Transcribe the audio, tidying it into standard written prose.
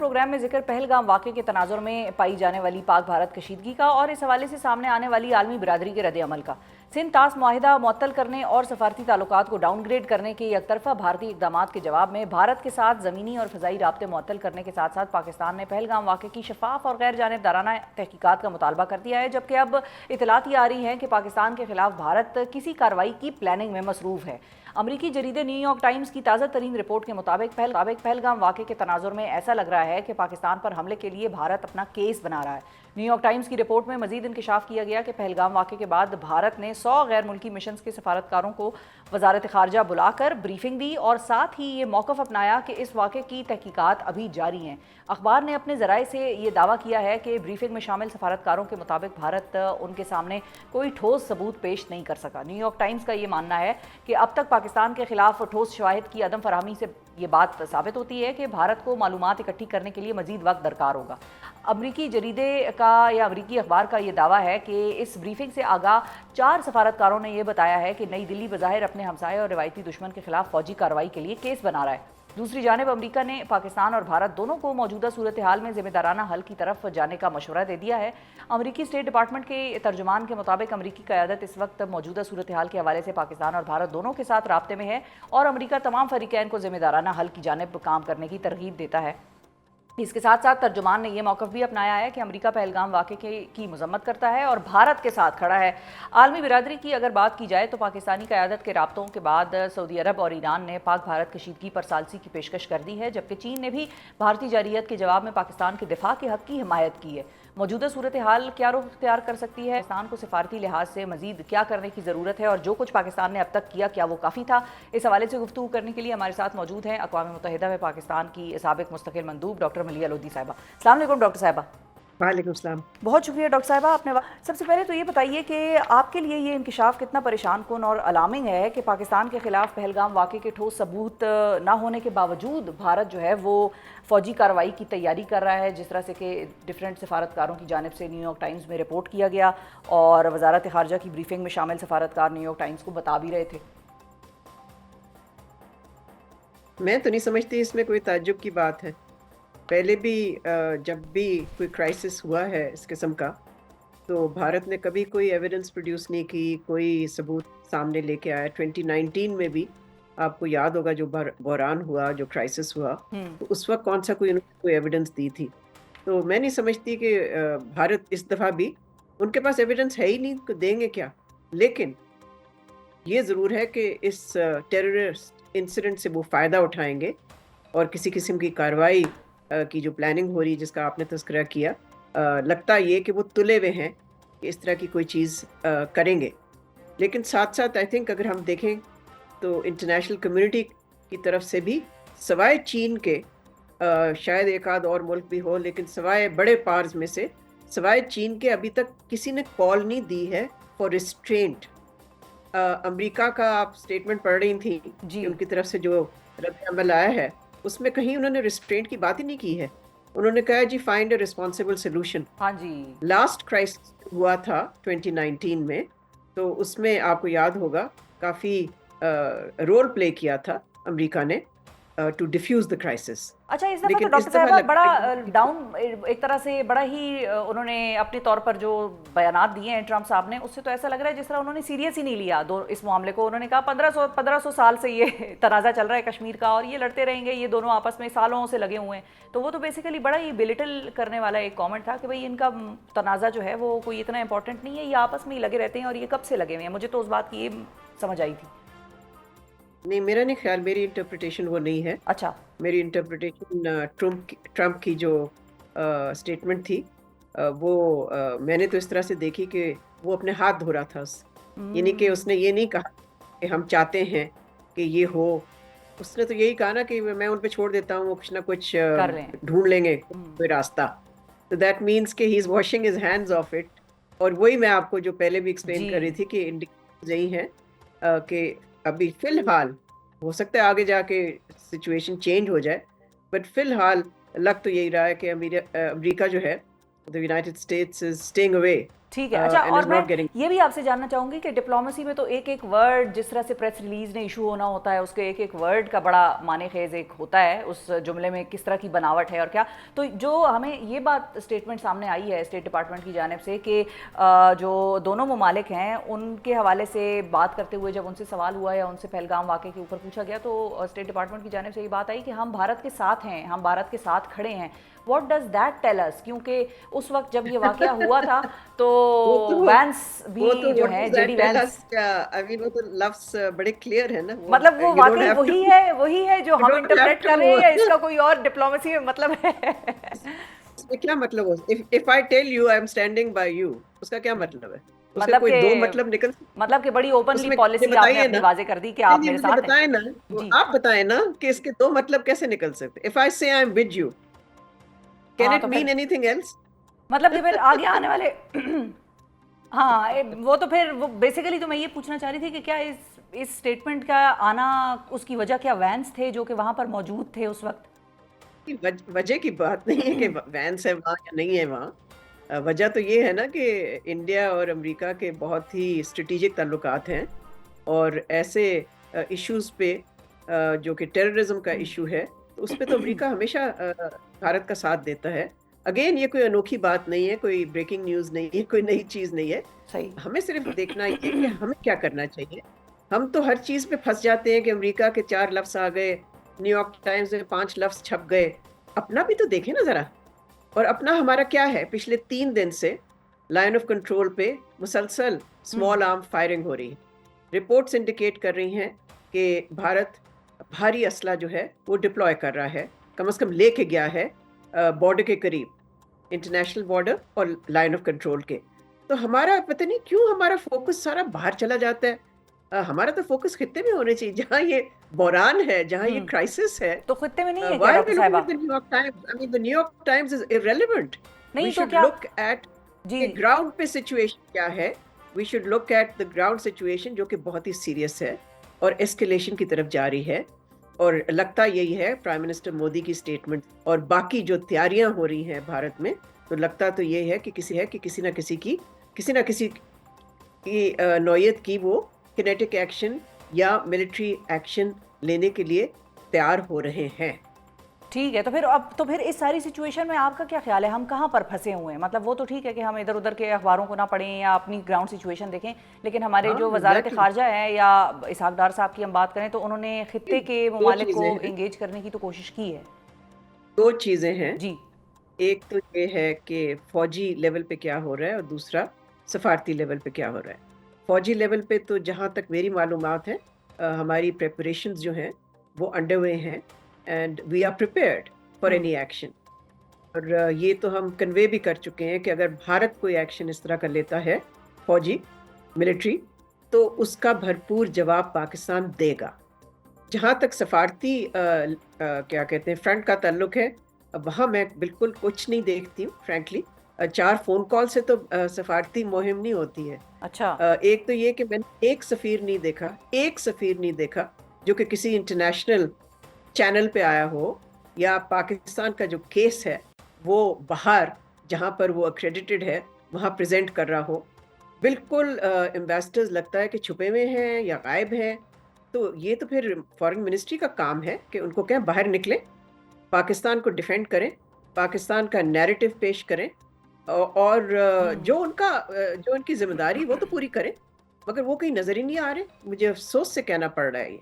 Programme में जिक्र पहलगाम वाक़े के तनाजुर में पाई जाने वाली पाक भारत कशीदगी का और इस हवाले से सामने आने वाली आलमी बिरादरी के रद्द-ए-अमल का। सिंध तास मुआहिदा मुअत्तल करने और सफारती ताल्लुकात को डाउनग्रेड करने के एकतरफा भारतीय इक़दामात के जवाब में भारत के साथ ज़मीनी और फ़ज़ाई राब्ते मुअत्तल करने के साथ साथ पाकिस्तान ने पहलगाम वाक़े की शफाफ और गैर जानिबदाराना तहकीकात का मुतालबा कर दिया है, जबकि अब इतलात ये आ रही हैं कि पाकिस्तान के खिलाफ भारत किसी कार्रवाई की प्लानिंग में मसरूफ़ है। अमरीकी जरीदे न्यूयॉर्क टाइम्स की ताज़ा तरीन रिपोर्ट के मुताबिक पहलगाम वाक़े के तनाजुर में ऐसा लग रहा है कि पाकिस्तान पर हमले के लिए भारत अपना केस बना रहा है। न्यूयॉर्क टाइम्स की रिपोर्ट में मजीद इंकशाफ किया गया कि पहलगाम वाक़े के बाद भारत ने 100 गैर मुल्की मिशंस के सफारतकारों को वजारत खारजा बुलाकर ब्रीफिंग दी और साथ ही ये मौक़िफ़ अपनाया कि इस वाक़े की तहकीकात अभी जारी हैं। अखबार ने अपने ज़राए से ये दावा किया है कि ब्रीफिंग में शामिल सफारतकारों के मुताबिक भारत उनके सामने कोई ठोस सबूत पेश नहीं कर सका। न्यूयॉर्क टाइम्स का ये मानना है कि अब तक पाकिस्तान के खिलाफ ठोस शवाहिद की अदम फराहमी से ये बात साबित होती है कि भारत को मालूमात इकट्ठी करने के लिए मजीद वक्त दरकार होगा। अमरीकी जरीदे का या अमरीकी अखबार का ये दावा है कि इस ब्रीफिंग से आगाह 4 सफारतकारों ने यह बताया है कि नई दिल्ली बज़ाहिर अपने हमसाये और रिवायती दुश्मन के खिलाफ फौजी कार्रवाई के लिए केस बना रहा है। दूसरी जानिब अमरीका ने पाकिस्तान और भारत दोनों को मौजूदा सूरत हाल में जिम्मेदाराना हल की तरफ जाने का मशवरा दे दिया है। अमरीकी स्टेट डिपार्टमेंट के तर्जुमान के मुताबिक अमरीकी क़यादत इस वक्त मौजूदा सूरत हाल के हवाले से पाकिस्तान और भारत दोनों के साथ राब्ते में है और अमरीका तमाम फरीकैन को जिम्मेदाराना हल की जानिब काम करने की तरगीब देता है। इसके साथ साथ तर्जुमान ने यह मौक़िफ़ भी अपनाया है कि अमेरिका पहलगाम वाक़े की मज़म्मत करता है और भारत के साथ खड़ा है। आलमी बिरादरी की अगर बात की जाए तो पाकिस्तानी क़यादत के राब्तों के बाद सऊदी अरब और ईरान ने पाक भारत कशीदगी पर सालसी की पेशकश कर दी है, जबकि चीन ने भी भारतीय जारियत के जवाब में पाकिस्तान के दिफा के हक़ की हिमायत की है। मौजूदा सूरत हाल क्या रुख इख्तियार कर सकती है, पाकिस्तान को सिफारती लिहाज से मजीद क्या करने की ज़रूरत है और जो कुछ पाकिस्तान ने अब तक किया क्या वो काफ़ी था, इस हवाले से गुफ्तगू करने के लिए हमारे साथ मौजूद हैं अक़वाम मुत्तहिदा में पाकिस्तान की साबिक़ मुस्तक़िल मंदूब डॉक्टर मलिया लोधी साहिबा। अस्सलाम वालेकुम डॉक्टर साहिबा। वालेकुम सलाम। बहुत शुक्रिया डॉक्टर साहिबा आपने। सबसे पहले तो ये बताइए कि आपके लिए ये इंकशाफ कितना परेशान कुन और अलार्मिंग है कि पाकिस्तान के खिलाफ पहलगाम वाक़े के ठोस सबूत ना होने के बावजूद भारत जो है वो फ़ौजी कार्रवाई की तैयारी कर रहा है, जिस तरह से कि डिफरेंट सफारतकारों की जानिब से न्यूयॉर्क टाइम्स में रिपोर्ट किया गया और वजारत खारजा की ब्रीफिंग में शामिल सफारतकार न्यूयॉर्क टाइम्स को बता भी रहे थे। मैं तो नहीं समझती इसमें कोई ताज्जुब की बात है। पहले भी जब भी कोई क्राइसिस हुआ है इस किस्म का, तो भारत ने कभी कोई एविडेंस प्रोड्यूस नहीं की, कोई सबूत सामने लेके आया। 2019 में भी आपको याद होगा जो बहरान हुआ, जो क्राइसिस हुआ, तो उस वक्त कौन सा कोई एविडेंस दी थी। तो मैं नहीं समझती कि भारत इस दफ़ा भी, उनके पास एविडेंस है ही नहीं तो देंगे क्या। लेकिन ये ज़रूर है कि इस टेररिस्ट इंसिडेंट से वो फ़ायदा उठाएंगे और किसी किस्म की कार्रवाई की जो प्लानिंग हो रही है, जिसका आपने तज़किरा किया, लगता ये कि वो तुले हुए हैं कि इस तरह की कोई चीज़ करेंगे। लेकिन साथ-साथ आई थिंक अगर हम देखें तो इंटरनेशनल कम्युनिटी की तरफ से भी सवाए चीन के, शायद एक आध और मुल्क भी हो, लेकिन सवाए बड़े पार्स में से सवाए चीन के अभी तक किसी ने कॉल नहीं दी है फॉर रिस्ट्रेंट। अमेरिका का आप स्टेटमेंट पढ़ रही थी कि उनकी तरफ से जो रद्द-ए-अमल आया है, उसमें कहीं उन्होंने रिस्ट्रेंट की बात ही नहीं की है। उन्होंने कहा जी फाइंड अ रिस्पॉन्सिबल सॉल्यूशन। हाँ जी। लास्ट क्राइसिस हुआ था 2019 में, तो उसमें आपको याद होगा काफ़ी रोल प्ले किया था अमेरिका ने टू डिफ्यूज द क्राइसिस। अच्छा, इस दफ़ा तो लेकिन डॉक्टर इस दफ़ा साहिबा लगता बड़ा है डाउन, एक तरह से बड़ा ही उन्होंने अपने तौर पर जो बयानात दिए हैं ट्रंप साहब ने, उससे तो ऐसा लग रहा है जिस तरह उन्होंने सीरियस ही नहीं लिया इस मामले को। उन्होंने कहा 1500 साल से ये तनाज़ा चल रहा है कश्मीर का और ये लड़ते रहेंगे, ये दोनों आपस में सालों से लगे हुए हैं। तो वो तो बेसिकली बड़ा ही बिलिटल करने वाला एक कॉमेंट था कि भाई इनका तनाज़ा जो है वो कोई इतना इंपॉर्टेंट नहीं है, ये आपस में ही लगे रहते हैं और ये कब से लगे हुए हैं। मुझे तो उस बात की ये समझ आई थी। नहीं, मेरा नहीं ख्याल, मेरी इंटरप्रिटेशन वो नहीं है। अच्छा। मेरी इंटरप्रिटेशन ट्रम्प की जो स्टेटमेंट थी, वो मैंने तो इस तरह से देखी कि वो अपने हाथ धो रहा था। यानी कि उसने ये नहीं कहा कि हम चाहते हैं कि ये हो। उसने तो यही कहा ना कि मैं उन पे छोड़ देता हूँ, वो कुछ ना कुछ कर लें। ढूंढ लेंगे कोई रास्ता। तो दैट मीन्स कि he is washing his hands of it. और वही मैं आपको जो पहले भी एक्सप्लेन कर रही थी कि इंडिकेशंस यही हैं कि अभी फिलहाल, हो सकता है आगे जाके सिचुएशन चेंज हो जाए, बट फिलहाल लग तो यही रहा है कि अमेरिका जो है, the United states is staying away ठीक है। अच्छा, and और is मैं not getting. ये भी आपसे जानना चाहूंगी कि डिप्लोमेसी में तो एक एक वर्ड, जिस तरह से प्रेस रिलीज ने इशू होना होता है, उसके एक एक वर्ड का बड़ा माने खेज एक होता है, उस जुमले में किस तरह की बनावट है और क्या। तो जो हमें ये बात स्टेटमेंट सामने आई है स्टेट डिपार्टमेंट की जानिब से कि जो दोनों ममालिक हैं उनके हवाले से बात करते हुए जब उनसे सवाल हुआ या उनसे पहलगाम वाक़े के ऊपर पूछा गया, तो स्टेट डिपार्टमेंट की जानिब से ये बात आई कि हम भारत के साथ हैं, हम भारत के साथ खड़े हैं। What does that tell us? क्योंकि उस वक्त जब ये वाकया हुआ था तो वो तो वैंस भी वो तो जो what है, does that JD tell Vance, us? क्या I mean, वो तो लफ्ज बड़े क्लियर है ना, वो मतलब वो you don't वाकई have to वही है जो you हम don't have इंटरप्रेट कर रहे हैं, या to इसका कोई और डिप्लोमेसी में मतलब है? इसमें क्या मतलब हो? if I tell you I'm standing by you, उसका क्या मतलब है? उसका मतलब कोई दो कि मतलब निकल मतलब कि बड़ी ओपनली उसमें मुझे पॉलिसी आपने बताइए अपनी ना। वाजे कर दी कि नहीं आप नहीं, मेरे मुझे साथ हैं। बताए ना, वो जी। आप बताए ना कि इसके दो मतलब कैसे निकल सकते? If I say I'm with you, can हाँ, it तो mean फिर anything else? मतलब कि फिर आगे आने वाले हाँ, वो तो फिर वो बेसिकली तो मैं ये पूछना चाह रही थी कि क्या इस स्टेटमेंट का आना, उसकी वजह क्या वैंस थे जो कि वहां पर मौजूद थे उस वक्त? वजह की बात नहीं है कि वैंस है वहाँ या नहीं है वहाँ। वजह तो ये है ना कि इंडिया और अमेरिका के बहुत ही स्ट्रेटेजिक ताल्लुकात हैं, और ऐसे इश्यूज पे जो कि टेररिज्म का इशू है, तो उस पे तो अमेरिका हमेशा भारत का साथ देता है। अगेन, ये कोई अनोखी बात नहीं है, कोई ब्रेकिंग न्यूज़ नहीं है, कोई नई चीज़ नहीं है। सही। हमें सिर्फ देखना ये है कि हमें क्या करना चाहिए। हम तो हर चीज़ पे फंस जाते हैं कि अमेरिका के 4 लफ्ज़ आ गए, न्यूयॉर्क टाइम्स में 5 लफ्ज़ छप गए। अपना भी तो देखें ना ज़रा। और अपना हमारा क्या है? पिछले 3 दिन से लाइन ऑफ कंट्रोल पे मुसलसल स्मॉल आर्म फायरिंग हो रही है। रिपोर्ट्स इंडिकेट कर रही हैं कि भारत भारी असला जो है वो डिप्लॉय कर रहा है, कम से कम लेके गया है बॉर्डर के करीब, इंटरनेशनल बॉर्डर और लाइन ऑफ कंट्रोल के। तो हमारा पता नहीं क्यों हमारा फोकस सारा बाहर चला जाता है। हमारा तो फोकस खित्ते में होने चाहिए, जहाँ ये बहरान है, जहाँ ये क्राइसिस है। तो खित्ते में नहीं है क्या Why are doctor we looking साहिबा? at the New York Times? I mean, the New York Times is irrelevant. We नहीं तो should क्या? look at ji. the ground पे situation क्या है. We should look at the ground situation जो कि बहुत ही सीरियस है और escalation की तरफ जा रही है। और लगता यही है प्राइम मिनिस्टर मोदी की स्टेटमेंट और बाकी जो तैयारियां हो रही हैं भारत में, तो लगता तो ये है कि किसी ना किसी की नौयत की वो किनेटिक एक्शन या मिलिट्री एक्शन लेने के लिए तैयार हो रहे हैं। ठीक है, तो फिर अब तो फिर इस सारी सिचुएशन में आपका क्या ख्याल है, हम कहाँ पर फंसे हुए हैं? मतलब वो तो ठीक है कि हम इधर उधर के अखबारों को ना पढ़ें या अपनी ग्राउंड सिचुएशन देखें, लेकिन हमारे हाँ, जो वजारत एग्जैक्टली। खारजा है या इसहाक डार साहब की हम बात करें, तो उन्होंने खित्ते के दो ममालिक चीजें को हैं। एंगेज करने की तो कोशिश की है। दो चीजें हैं। जी। एक तो ये है कि फौजी लेवल पे क्या हो रहा है, और दूसरा सफारती लेवल पे क्या हो रहा है। फौजी लेवल पे तो जहाँ तक मेरी मालूमात है, हमारी प्रेपरेशंस जो हैं वो अंडरवे हैं, and we are prepared for any action. और ये तो हम कन्वे भी कर चुके हैं कि अगर भारत कोई एक्शन इस तरह का लेता है, फौजी, मिलिट्री, तो उसका भरपूर जवाब पाकिस्तान देगा। जहाँ तक सफारती क्या कहते हैं फ्रंट का ताल्लुक है, वहाँ मैं बिल्कुल कुछ नहीं देखती हूँ फ्रैंकली। 4 फोन कॉल से तो सफारती मुहिम नहीं होती है। अच्छा। एक तो ये कि मैंने एक सफ़ीर नहीं देखा जो कि किसी इंटरनेशनल चैनल पे आया हो, या पाकिस्तान का जो केस है वो बाहर जहाँ पर वो अक्रेडिटेड है वहाँ प्रेजेंट कर रहा हो। बिल्कुल इन्वेस्टर्स लगता है कि छुपे हुए हैं या गायब हैं। तो ये तो फिर फॉरेन मिनिस्ट्री का काम है कि उनको कहें बाहर निकलें, पाकिस्तान को डिफेंड करें, पाकिस्तान का नैरेटिव पेश करें, और जो उनकी जिम्मेदारी वो तो पूरी करें, मगर वो कहीं नजर ही नहीं आ रहे। मुझे अफसोस से कहना पड़ रहा है ये।